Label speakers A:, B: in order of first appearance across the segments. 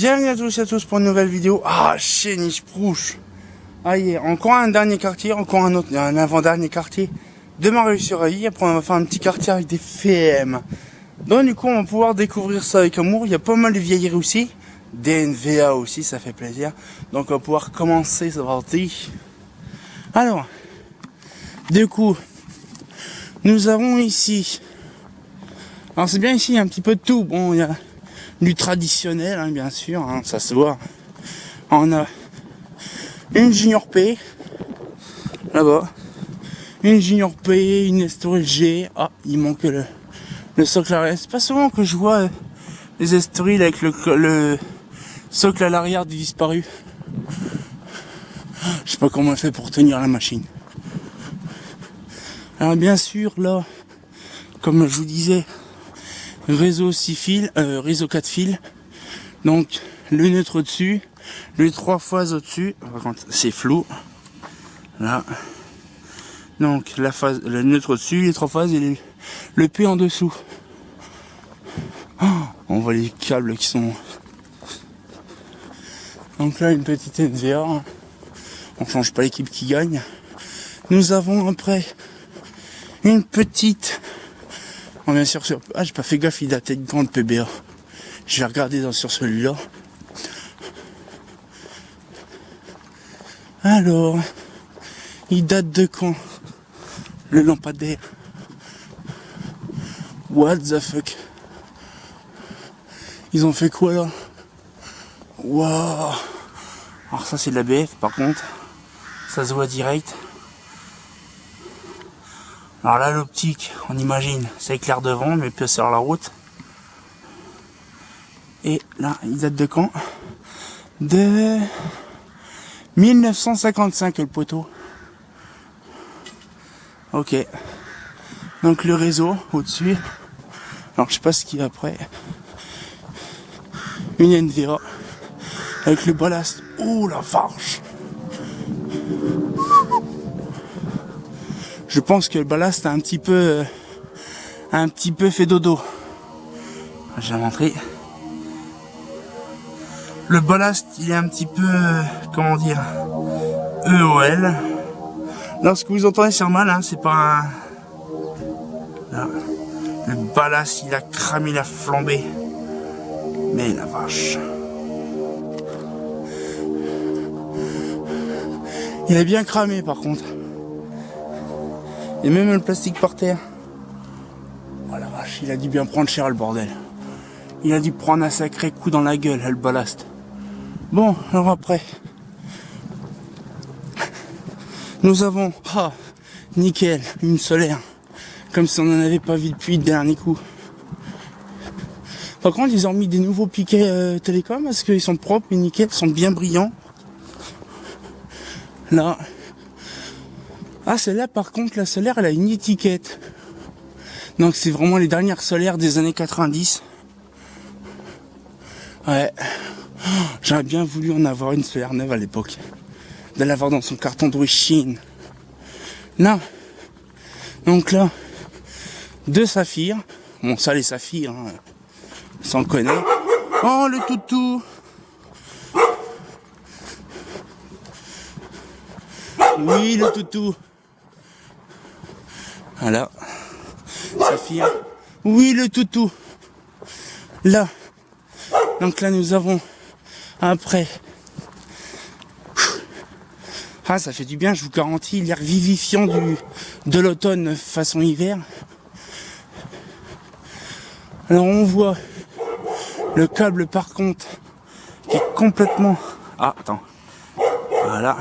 A: Bienvenue à tous et à tous pour une nouvelle vidéo. Ah, chéniche prouche. Ah, encore un dernier quartier, encore un avant-dernier quartier de Marius-sur-Ailly. Après, on va faire un petit quartier avec des FM. Donc, du coup, on va pouvoir découvrir ça avec amour. Il y a pas mal de vieilleries aussi. Des NVA aussi, ça fait plaisir. Donc, on va pouvoir commencer cette partie. Alors, du coup, nous avons ici. Alors, c'est bien ici, il y a un petit peu de tout. Bon, il y a du traditionnel, hein, bien sûr, hein, ça se voit. On a une Junior P, là-bas. Une Junior P, une Estoril G. Ah, il manque le socle arrière. C'est pas souvent que je vois les Estoril avec le socle à l'arrière du disparu. Je sais pas comment elle fait pour tenir la machine. Alors bien sûr, là, comme je vous disais, réseau 6 fils, réseau 4 fils. Donc le neutre au-dessus, les 3 phases au-dessus. Par contre, c'est flou. Là. Donc la phase, le neutre au-dessus, les 3 phases et le P en dessous. Oh, on voit les câbles qui sont. Donc là, une petite NVA. On change pas l'équipe qui gagne. Nous avons après une petite. Oh, bien sûr, j'ai pas fait gaffe, il datait de grande PBA. Je vais regarder sur celui-là. Alors, il date de quand? Le lampadaire. What the fuck? Ils ont fait quoi là? Waouh! Alors ça c'est de la BF par contre. Ça se voit direct. Alors là l'optique, on imagine, ça éclaire devant, mais peut sur la route. Et là, il date de quand? De 1955 le poteau. Ok. Donc le réseau au-dessus. Alors je sais pas ce qu'il y a après. Une NVA. Avec le ballast. Oh la vache! Je pense que le ballast a un petit peu fait dodo. Je vais montrer. Le ballast, il est un petit peu, comment dire, EOL. Lorsque vous entendez c'est mal, hein, c'est pas un... Là. Le ballast, il a cramé, il a flambé. Mais la vache. Il a bien cramé par contre. Et même le plastique par terre. Oh la vache, il a dû bien prendre cher le bordel. Il a dû prendre un sacré coup dans la gueule, le ballast. Bon, alors après. Nous avons, nickel, une solaire. Comme si on n'en avait pas vu depuis le dernier coup. Par contre, ils ont mis des nouveaux piquets télécom parce qu'ils sont propres et nickel, ils sont bien brillants. Là. Ah, celle-là, par contre, la solaire, elle a une étiquette. Donc, c'est vraiment les dernières solaires des années 90. Ouais. J'aurais bien voulu en avoir une solaire neuve à l'époque. De l'avoir dans son carton d'origine. Là. Donc là, 2 saphirs. Bon, ça, les saphirs, hein, ça on connaît. Oh, le toutou. Oui, le toutou. Voilà. Saphir. Oui, le toutou. Là. Donc là, nous avons après. Ah, ça fait du bien, je vous garantis, l'air vivifiant de l'automne façon hiver. Alors on voit le câble par contre qui est complètement... Ah, attends. Voilà.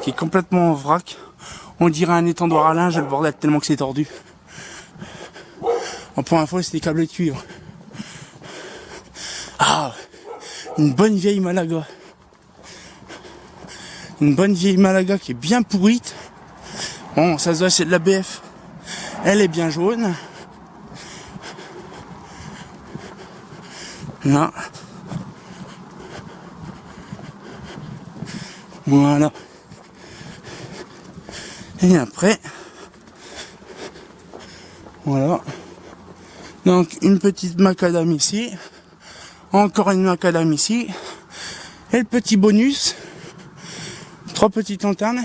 A: Qui est complètement en vrac. On dirait un étendoir à linge, le bordel, tellement que c'est tordu. En première fois, c'était des câbles de cuivre. Ah, une bonne vieille Malaga. Une bonne vieille Malaga qui est bien pourrite. Bon, ça se voit, c'est de la BF. Elle est bien jaune. Là. Voilà. Et après, voilà. Donc une petite macadam ici. Encore une macadam ici. Et le petit bonus. 3 petites lanternes.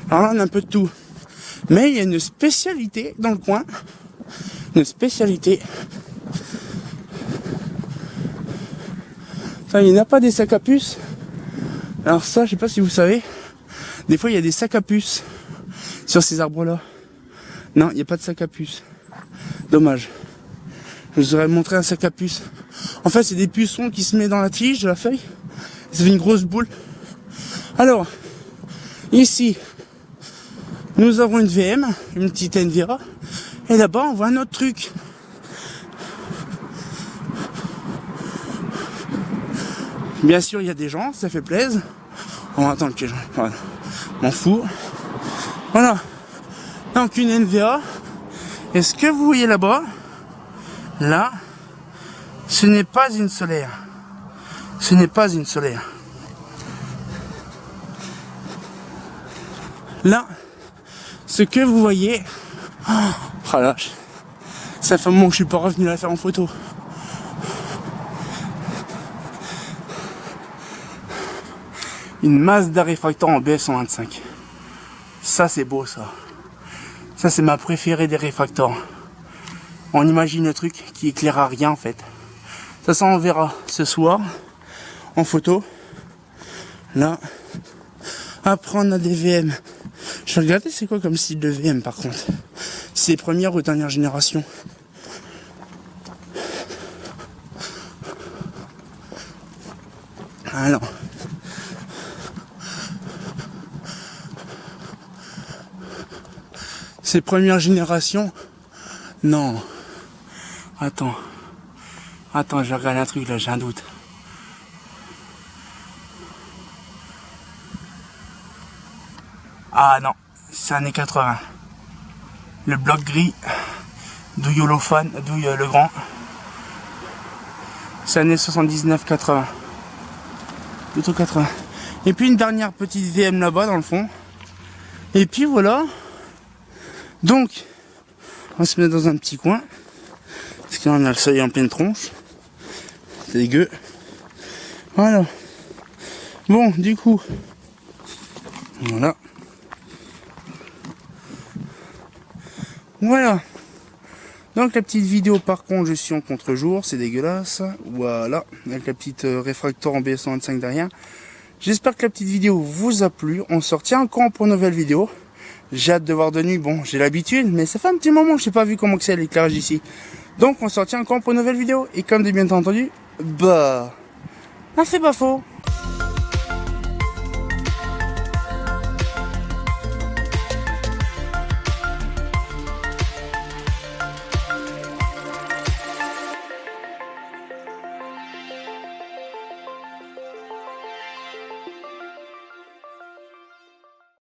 A: Alors là, on a un peu de tout. Mais il y a une spécialité dans le coin. Une spécialité. Ça, il n'y a pas des sacs à puces. Alors ça, je sais pas si vous savez. Des fois, il y a des sacs à puces sur ces arbres-là. Non, il n'y a pas de sac à puces. Dommage. Je vous aurais montré un sac à puces. En fait, c'est des pucerons qui se mettent dans la tige de la feuille. Ça fait une grosse boule. Alors, ici, nous avons une VM, une petite Envira. Et là-bas, on voit un autre truc. Bien sûr, il y a des gens, ça fait plaisir. On va attendre que les gens... Voilà. M'en fous. Voilà. Donc, une NVA. Et ce que vous voyez là-bas, là, ce n'est pas une solaire. Ce n'est pas une solaire. Là, ce que vous voyez... Oh là, ça fait un moment que je suis pas revenu la faire en photo. Une Mazda réfracteur en BF125. Ça, c'est beau, ça. Ça, c'est ma préférée des réfracteurs. On imagine le truc qui éclairera rien, en fait. Ça, on verra ce soir en photo. Là. Après, on a des VM. Je vais regarder c'est quoi comme style de VM, par contre. C'est première ou dernière génération. Alors. C'est première génération. Non. Attends. Attends, je regarde un truc là, j'ai un doute. Ah non, c'est années 80. Le bloc gris, douille holophane, douille le grand. C'est années 79-80. Plutôt 80. Et puis une dernière petite VM là-bas dans le fond. Et puis voilà. Donc, on va se mettre dans un petit coin. Parce que là on a le seuil en pleine tronche. C'est dégueu. Voilà. Bon, du coup. Voilà. Voilà. Donc la petite vidéo par contre je suis en contre-jour, c'est dégueulasse. Voilà, avec la petite réfracteur en BS125 derrière. J'espère que la petite vidéo vous a plu. On se retient encore pour une nouvelle vidéo. J'ai hâte de voir de nuit, bon j'ai l'habitude, mais ça fait un petit moment que je n'ai pas vu comment c'est l'éclairage ici. Donc on se retient encore pour une nouvelle vidéo. Et comme de bien entendu, bah c'est pas faux.